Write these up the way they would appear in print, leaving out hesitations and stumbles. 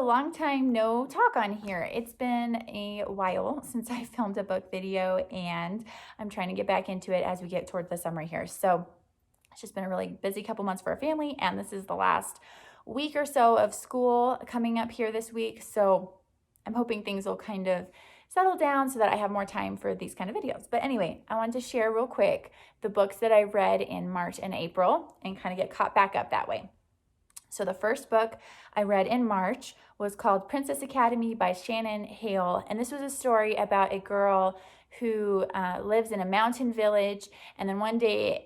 long time no talk on here. It's been a while since I filmed a book video, and I'm trying to get back into it as we get toward the summer here. So it's just been a really busy couple months for our family, and this is the last week or so of school coming up here this week. So I'm hoping things will kind of settle down so that I have more time for these kind of videos. But anyway, I wanted to share real quick the books that I read in March and April and kind of get caught back up that way. So the first book I read in March was called Princess Academy by Shannon Hale. And this was a story about a girl who lives in a mountain village. And then one day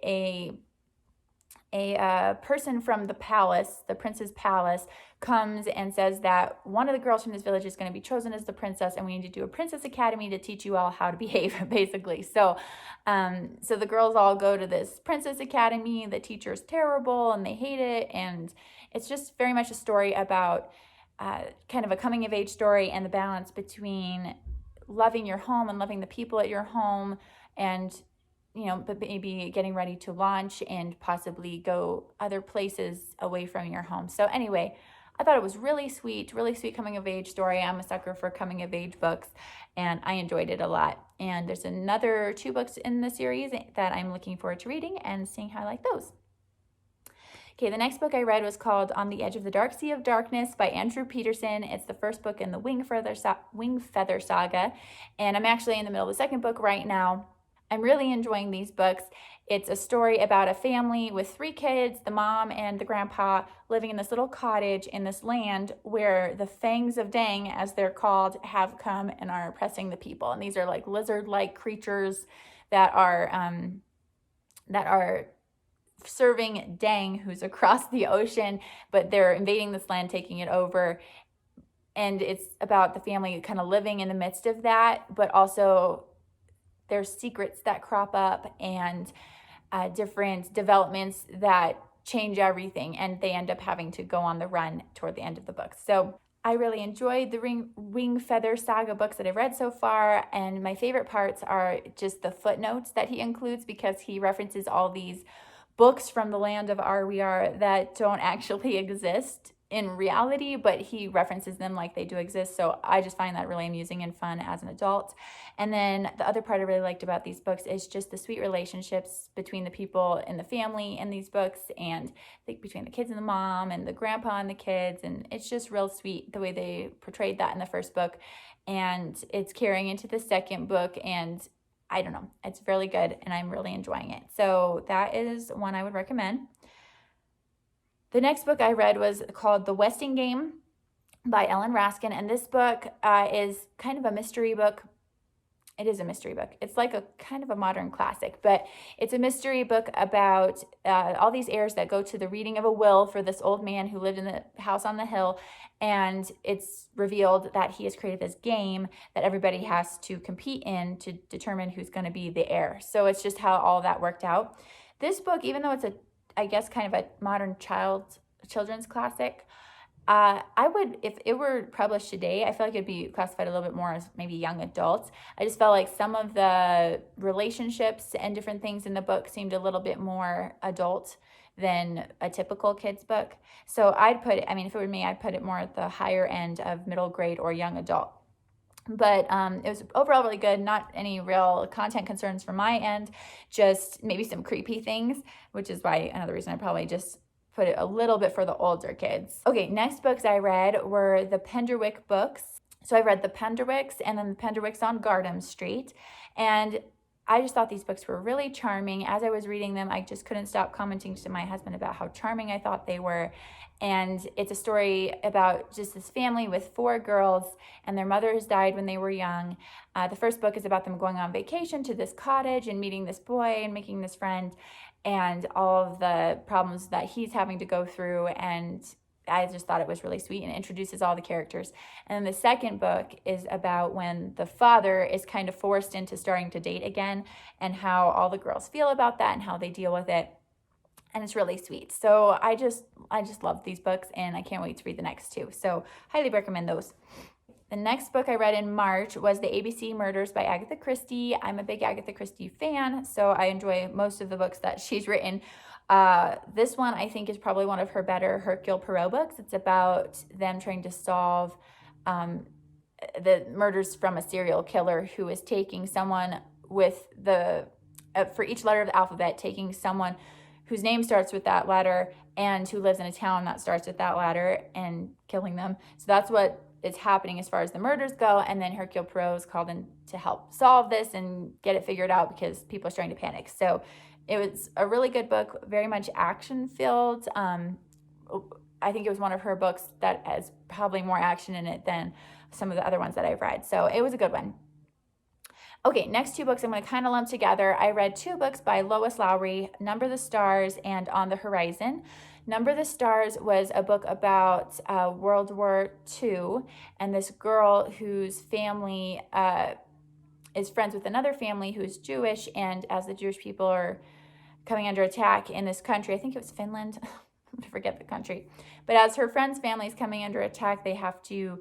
a person from the palace, the prince's palace, comes and says that one of the girls from this village is going to be chosen as the princess, and we need to do a princess academy to teach you all how to behave, basically. So the girls all go to this princess academy. The teacher's terrible and they hate it, and it's just very much a story about kind of a coming of age story and the balance between loving your home and loving the people at your home, and but maybe getting ready to launch and possibly go other places away from your home. So anyway, I thought it was really sweet coming of age story. I'm a sucker for coming of age books, and I enjoyed it a lot. And there's another 2 books in the series that I'm looking forward to reading and seeing how I like those. Okay, the next book I read was called On the Edge of the Dark Sea of Darkness by Andrew Peterson. It's the first book in the Wing Feather saga, and I'm actually in the middle of the second book right now. I'm really enjoying these books. It's a story about a family with 3 kids, the mom and the grandpa, living in this little cottage in this land where the fangs of Dang, as they're called, have come and are oppressing the people. And these are like lizard-like creatures that are serving Dang, who's across the ocean, but they're invading this land, taking it over. And it's about the family kind of living in the midst of that, but also there's secrets that crop up and different developments that change everything, and they end up having to go on the run toward the end of the book. So I really enjoyed the Wing Feather saga books that I've read so far, and my favorite parts are just the footnotes that he includes, because he references all these books from the land of RWR that don't actually exist in reality, but he references them like they do exist. So I just find that really amusing and fun as an adult. And then the other part I really liked about these books is just the sweet relationships between the people in the family in these books, and between the kids and the mom and the grandpa and the kids. And it's just real sweet the way they portrayed that in the first book, and it's carrying into the second book, and I don't know, it's really good and I'm really enjoying it. So that is one I would recommend. The next book I read was called The Westing Game by Ellen Raskin, and this book is kind of a mystery book. It is a mystery book. It's like a kind of a modern classic, but it's a mystery book about all these heirs that go to the reading of a will for this old man who lived in the house on the hill, and it's revealed that he has created this game that everybody has to compete in to determine who's going to be the heir. So it's just how all that worked out. This book, even though it's I guess kind of a modern children's classic, I would, if it were published today, I feel like it'd be classified a little bit more as maybe young adults. I just felt like some of the relationships and different things in the book seemed a little bit more adult than a typical kid's book. So I'd put it, if it were me, I'd put it more at the higher end of middle grade or young adult. But it was overall really good. Not any real content concerns from my end, just maybe some creepy things, which is why another reason I probably just put it a little bit for the older kids. Okay, next books I read were the Penderwick books. So I read the Penderwicks and then the Penderwicks on Gardam Street. And I just thought these books were really charming. As I was reading them, I just couldn't stop commenting to my husband about how charming I thought they were. And it's a story about just this family with 4 girls, and their mother has died when they were young. The first book is about them going on vacation to this cottage and meeting this boy and making this friend, and all of the problems that he's having to go through. And I just thought it was really sweet and introduces all the characters. And then the second book is about when the father is kind of forced into starting to date again, and how all the girls feel about that and how they deal with it. And it's really sweet. So I just love these books, and I can't wait to read the next 2. So highly recommend those. The next book I read in March was The ABC Murders by Agatha Christie. I'm a big Agatha Christie fan, so I enjoy most of the books that she's written. This one I think is probably one of her better Hercule Poirot books. It's about them trying to solve the murders from a serial killer who is taking someone with for each letter of the alphabet, taking someone whose name starts with that letter and who lives in a town that starts with that letter and killing them. So that's what is happening as far as the murders go. And then Hercule Poirot is called in to help solve this and get it figured out because people are starting to panic. So it was a really good book, very much action filled. I think it was one of her books that has probably more action in it than some of the other ones that I've read. So it was a good one. Okay, next two books I'm going to kind of lump together. I read two books by Lois Lowry, Number the Stars and On the Horizon. Number the Stars was a book about World War II and this girl whose family is friends with another family who's Jewish, and as the Jewish people are coming under attack in this country, I think it was Finland, I forget the country, but as her friend's family is coming under attack, they have to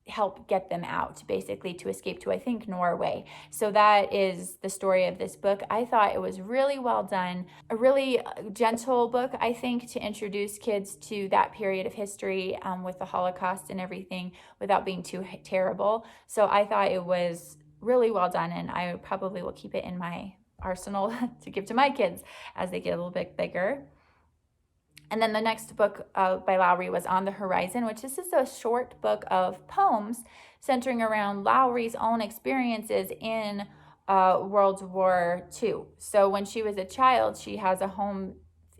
help get them out, basically, to escape to, I think, Norway. So that is the story of this book. I thought it was really well done, a really gentle book, I think, to introduce kids to that period of history with the Holocaust and everything without being too terrible. So I thought it was really well done, and I probably will keep it in my arsenal to give to my kids as they get a little bit bigger. And then the next book by Lowry was On the Horizon, which this is a short book of poems centering around Lowry's own experiences in World War II. So when she was a child, she has a home,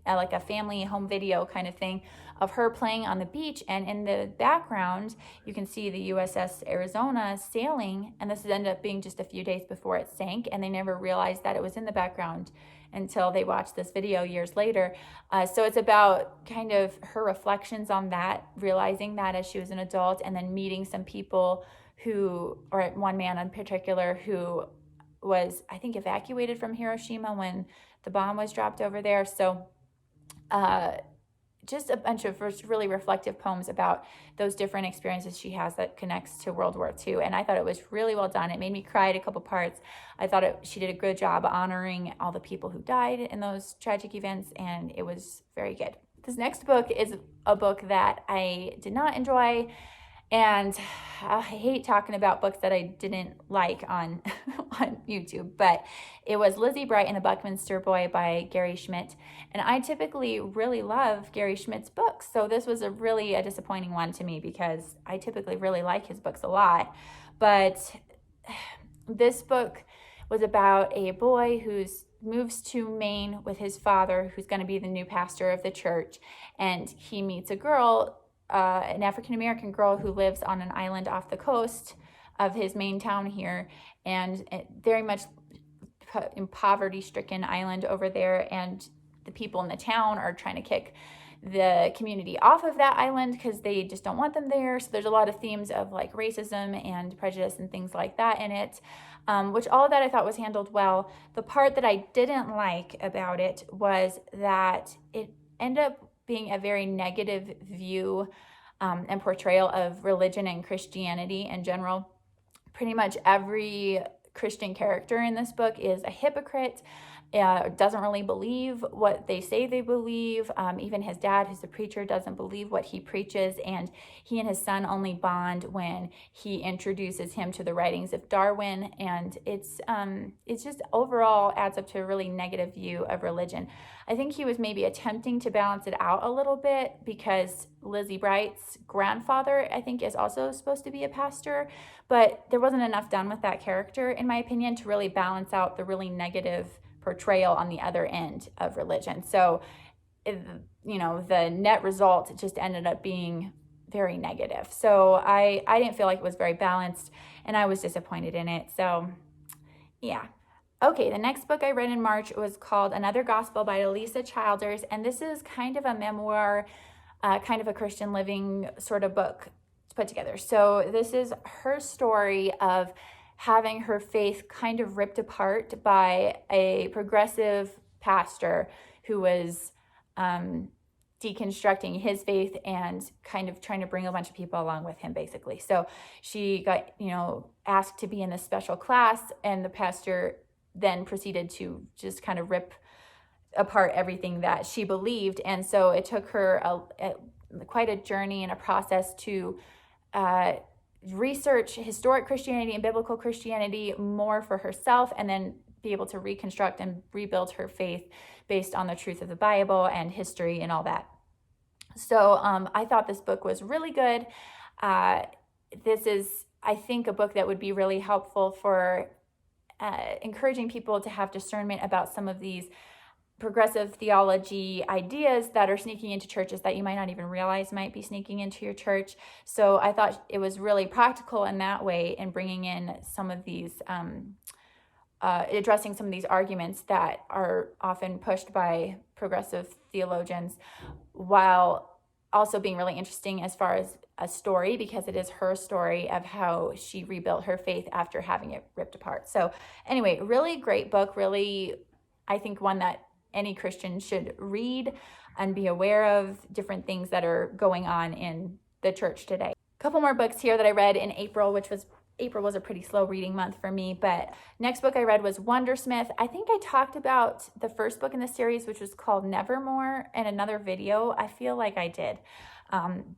like a family home video kind of thing of her playing on the beach. And in the background, you can see the USS Arizona sailing. And this ended up being just a few days before it sank. And they never realized that it was in the background until they watched this video years later. So it's about kind of her reflections on that, realizing that as she was an adult, and then meeting some people who, or one man in particular, who was, I think, evacuated from Hiroshima when the bomb was dropped over there. So just a bunch of really reflective poems about those different experiences she has that connects to World War II. And I thought it was really well done. It made me cry at a couple parts. I thought she did a good job honoring all the people who died in those tragic events, and it was very good. This next book is a book that I did not enjoy, and I hate talking about books that I didn't like on YouTube, but it was Lizzie Bright and the Buckminster Boy by Gary Schmidt. And I typically really love Gary Schmidt's books, so this was really a disappointing one to me because I typically really like his books a lot. But this book was about a boy who moves to Maine with his father, who's going to be the new pastor of the church, and he meets a girl, an African-American girl who lives on an island off the coast of his main town here, and very much in poverty-stricken island over there, and the people in the town are trying to kick the community off of that island because they just don't want them there. So there's a lot of themes of like racism and prejudice and things like that in it, which all of that I thought was handled well. The part that I didn't like about it was that it ended up being a very negative view and portrayal of religion and Christianity in general. Pretty much every Christian character in this book is a hypocrite, doesn't really believe what they say they believe. Even his dad, who's a preacher, doesn't believe what he preaches, and he and his son only bond when he introduces him to the writings of Darwin, and it's just overall adds up to a really negative view of religion. I think he was maybe attempting to balance it out a little bit because Lizzie Bright's grandfather, I think, is also supposed to be a pastor, but there wasn't enough done with that character, in my opinion, to really balance out the really negative portrayal on the other end of religion. So, the net result just ended up being very negative. So I didn't feel like it was very balanced, and I was disappointed in it. So, yeah. Okay, the next book I read in March was called Another Gospel by Elisa Childers, and this is kind of a memoir, kind of a Christian living sort of book put together. So this is her story of having her faith kind of ripped apart by a progressive pastor who was deconstructing his faith and kind of trying to bring a bunch of people along with him, basically. So she got, asked to be in this special class, and the pastor then proceeded to just kind of rip apart everything that she believed. And so it took her quite a journey and a process to research historic Christianity and biblical Christianity more for herself, and then be able to reconstruct and rebuild her faith based on the truth of the Bible and history and all that. So I thought this book was really good. This is, I think, a book that would be really helpful for encouraging people to have discernment about some of these progressive theology ideas that are sneaking into churches that you might not even realize might be sneaking into your church. So I thought it was really practical in that way, in bringing in some of these, addressing some of these arguments that are often pushed by progressive theologians, while also being really interesting as far as a story, because it is her story of how she rebuilt her faith after having it ripped apart. So anyway, really great book, really, I think one that any Christian should read and be aware of different things that are going on in the church today. A couple more books here that I read in April, April was a pretty slow reading month for me, but next book I read was Wondersmith. I think I talked about the first book in the series, which was called Nevermore, in another video. I feel like I did.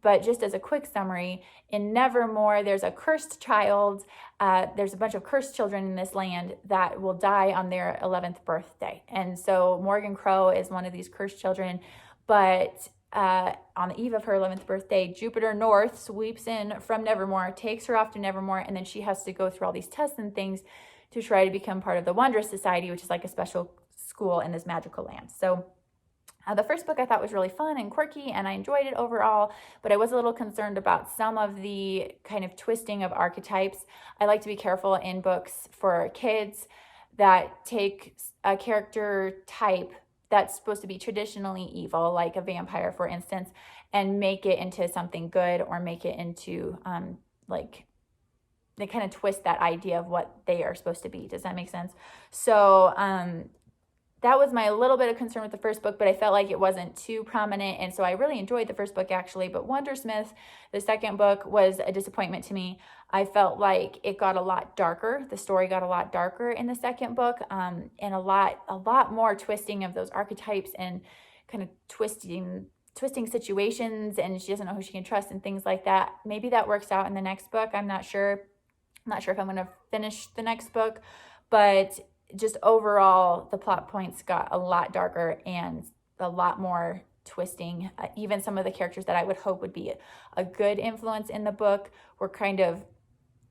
But just as a quick summary, in Nevermore, there's a cursed child. There's a bunch of cursed children in this land that will die on their 11th birthday. And so Morgan Crow is one of these cursed children. But on the eve of her 11th birthday, Jupiter North sweeps in from Nevermore, takes her off to Nevermore, and then she has to go through all these tests and things to try to become part of the Wondrous Society, which is like a special school in this magical land. So the first book I thought was really fun and quirky, and I enjoyed it overall, but I was a little concerned about some of the kind of twisting of archetypes. I like to be careful in books for kids that take a character type that's supposed to be traditionally evil, like a vampire, for instance, and make it into something good, or make it into like they kind of twist that idea of what they are supposed to be. Does that make sense? So that was my little bit of concern with the first book, but I felt like it wasn't too prominent, and so I really enjoyed the first book actually. But Wondersmith, the second book, was a disappointment to me. I felt like it got a lot darker. The story got a lot darker in the second book, and a lot more twisting of those archetypes, and kind of twisting situations, and she doesn't know who she can trust and things like that. Maybe that works out in the next book. I'm not sure. I'm not sure if I'm going to finish the next book, but just overall, the plot points got a lot darker and a lot more twisting. Even some of the characters that I would hope would be a good influence in the book were kind of,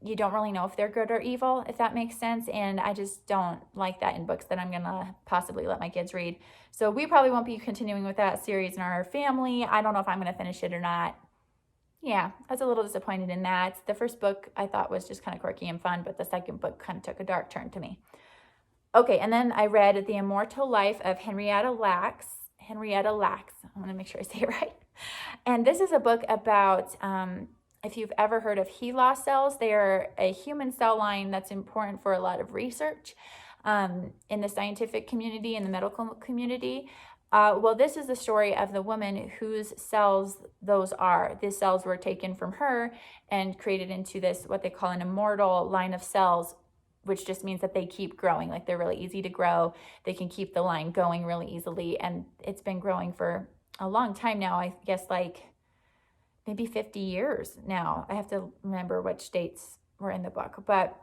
you don't really know if they're good or evil, if that makes sense. And I just don't like that in books that I'm going to possibly let my kids read. So we probably won't be continuing with that series in our family. I don't know if I'm going to finish it or not. Yeah, I was a little disappointed in that. The first book I thought was just kind of quirky and fun, but the second book kind of took a dark turn to me. Okay, and then I read The Immortal Life of Henrietta Lacks. Henrietta Lacks. I want to make sure I say it right. And this is a book about, if you've ever heard of HeLa cells, they are a human cell line that's important for a lot of research in the scientific community and the medical community. Well, this is the story of the woman whose cells those are. These cells were taken from her and created into this, what they call an immortal line of cells, which just means that they keep growing. Like, they're really easy to grow. They can keep the line going really easily. And it's been growing for a long time now. I guess like maybe 50 years now. I have to remember which dates were in the book. But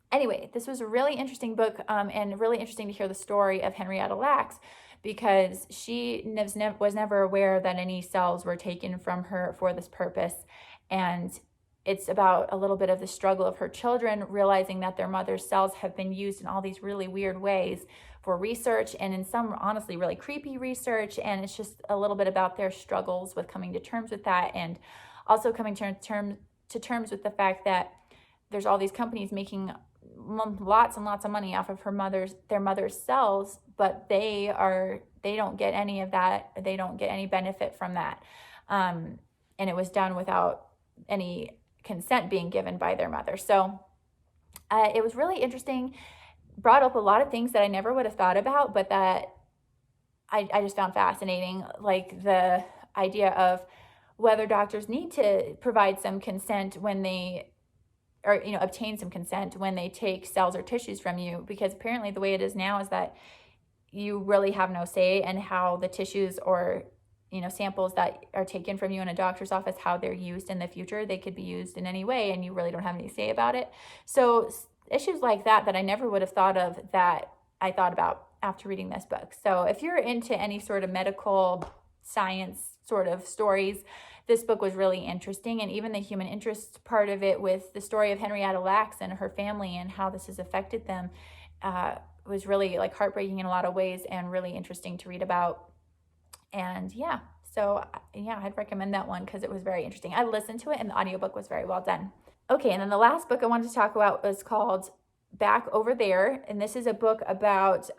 anyway, this was a really interesting book, and really interesting to hear the story of Henrietta Lacks, because she was never aware that any cells were taken from her for this purpose. And it's about a little bit of the struggle of her children realizing that their mother's cells have been used in all these really weird ways for research, and in some honestly really creepy research. And it's just a little bit about their struggles with coming to terms with that, and also coming to terms with the fact that there's all these companies making lots and lots of money off of their mother's cells, but they don't get any of that. They don't get any benefit from that. And it was done without any consent being given by their mother. So it was really interesting, brought up a lot of things that I never would have thought about, but that I just found fascinating, like the idea of whether doctors need to provide some consent when they, or obtain some consent when they take cells or tissues from you, because apparently the way it is now is that you really have no say in how the tissues or, you know, samples that are taken from you in a doctor's office, how they're used in the future. They could be used in any way and you really don't have any say about it. So issues like that I never would have thought of, that I thought about after reading this book. So if you're into any sort of medical science sort of stories, this book was really interesting. And even the human interest part of it, with the story of Henrietta Lacks and her family and how this has affected them, was really like heartbreaking in a lot of ways and really interesting to read about. And yeah, so yeah, I'd recommend that one because it was very interesting. I listened to it and the audiobook was very well done. Okay, and then the last book I wanted to talk about was called Back Over There. And this is a book about,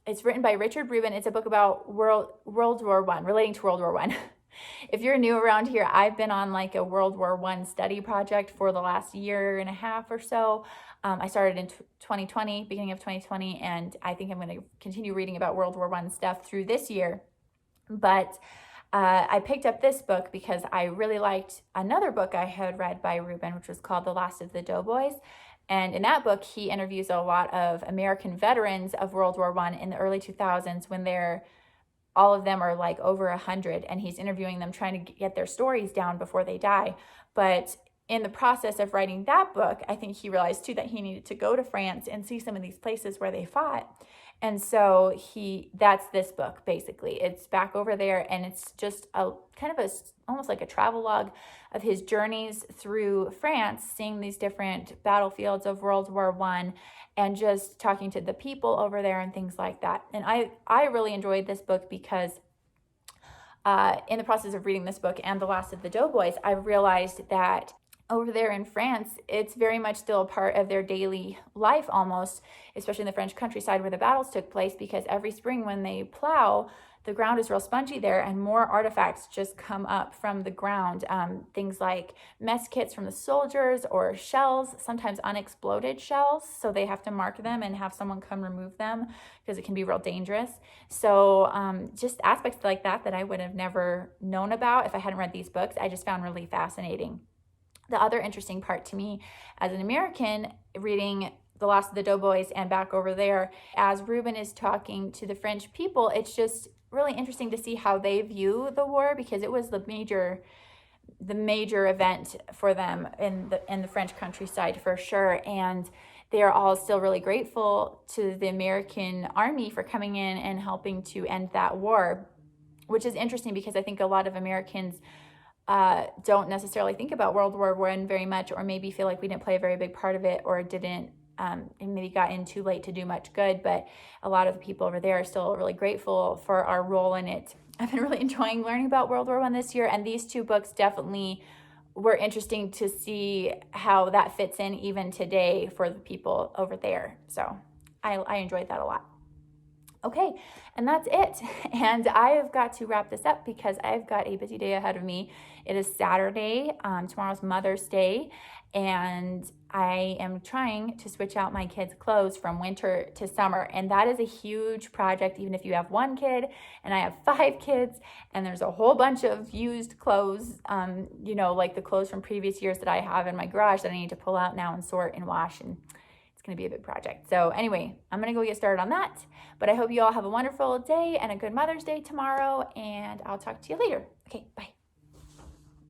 it's written by Richard Rubin. It's a book about World War I, relating to World War I. If you're new around here, I've been on like a World War I study project for the last year and a half or so. I started in 2020, beginning of 2020, and I think I'm going to continue reading about World War I stuff through this year. But I picked up this book because I really liked another book I had read by Rubin, which was called The Last of the Doughboys. And in that book, he interviews a lot of American veterans of World War I in the early 2000s when all of them are like over 100, and he's interviewing them, trying to get their stories down before they die. But in the process of writing that book, I think he realized too that he needed to go to France and see some of these places where they fought. And so that's this book, basically. It's Back Over There, and it's just a kind of almost like a travel log of his journeys through France, seeing these different battlefields of World War I, and just talking to the people over there and things like that. And I really enjoyed this book because in the process of reading this book and The Last of the Doughboys, I realized that over there in France, it's very much still a part of their daily life almost, especially in the French countryside where the battles took place, because every spring when they plow, the ground is real spongy there and more artifacts just come up from the ground. Things like mess kits from the soldiers or shells, sometimes unexploded shells. So they have to mark them and have someone come remove them because it can be real dangerous. So just aspects like that I would have never known about if I hadn't read these books, I just found really fascinating. The other interesting part to me as an American reading The Last of the Doughboys and Back Over There, as Rubin is talking to the French people, it's just really interesting to see how they view the war, because it was the major event for them in the French countryside for sure. And they are all still really grateful to the American army for coming in and helping to end that war, which is interesting because I think a lot of Americans don't necessarily think about World War I very much, or maybe feel like we didn't play a very big part of it, or didn't, and maybe got in too late to do much good. But a lot of the people over there are still really grateful for our role in it. I've been really enjoying learning about World War I this year, and these two books definitely were interesting to see how that fits in even today for the people over there. So I enjoyed that a lot. Okay, and that's it. And I have got to wrap this up because I've got a busy day ahead of me. It is Saturday. Tomorrow's Mother's Day, and I am trying to switch out my kids' clothes from winter to summer. And that is a huge project, even if you have one kid, and I have 5 kids, and there's a whole bunch of used clothes, like the clothes from previous years that I have in my garage that I need to pull out now and sort and wash, and it's going to be a big project. So anyway, I'm going to go get started on that. But I hope you all have a wonderful day and a good Mother's Day tomorrow, and I'll talk to you later. Okay, bye.